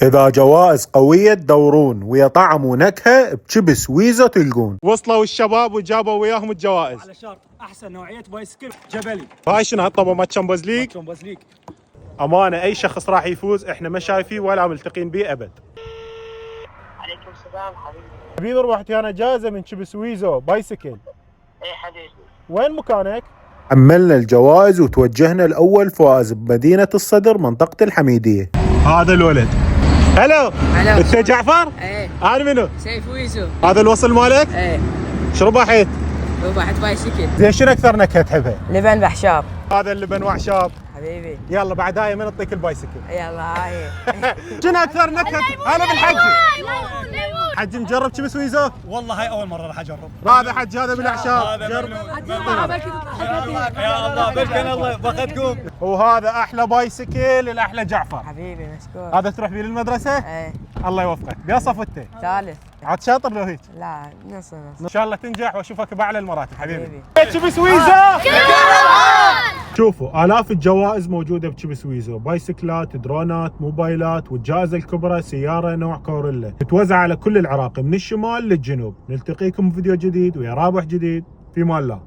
إذا جوائز قوية تدورون ويا طعم ونكهة بشبس ويزو تلقون. وصلوا الشباب وجابوا وياهم الجوائز على شرط احسن نوعيه بايسكل جبلي. هاي شنو هالطبة ما تشمبز تشمبز ليج. أمانة أي شخص راح يفوز إحنا ما شايفيه ولا ملتقين به أبد. عليكم السلام حبيبي. حبيبي ربحت أنا جائزة من شبس ويزو بايسكل. ايه حبيبي. وين مكانك؟ حملنا الجوائز وتوجهنا الأول فائز بمدينة الصدر منطقة الحميدية. هذا الولد. هلو. انت جعفر؟ ايه. انا منو؟ سيف ويزو. هذا الوصل مالك؟ ايه. شو ربحت؟ ربحت بايسكل. زين شنو اكثر نكهه تحبها؟ لبن بحشاب. هذا اللبن وعشاب. حبيبي. يلا بعد هاي من نعطيك البايسكل. يلا هاي. شنو اكثر نكهه؟ هلا بالحج. حج مجرب شبس ويزو؟ والله هاي اول مره راح اجرب. هذا حج هذا بالاعشاب. جرب. يا الله بلكن الله باخذكم. وهذا احلى بايسكل الاحلى جعفر. حبيبي مشكور. هذا تروح بيه للمدرسه؟ ايه. الله يوفقك. بيا صف انت؟ ثالث. عاد شاطر لو هيك. لا نص. ان شاء الله تنجح واشوفك باعلى المراتب حبيبي. حبيبي. شبس ويزو. شوفوا آلاف الجوائز موجودة بشبس ويزو، بايسكلات، درونات، موبايلات، والجائزة الكبرى سيارة نوع كوريلا تتوزع على كل العراق من الشمال للجنوب. نلتقيكم بفيديو جديد ويا رابح جديد، في مان الله.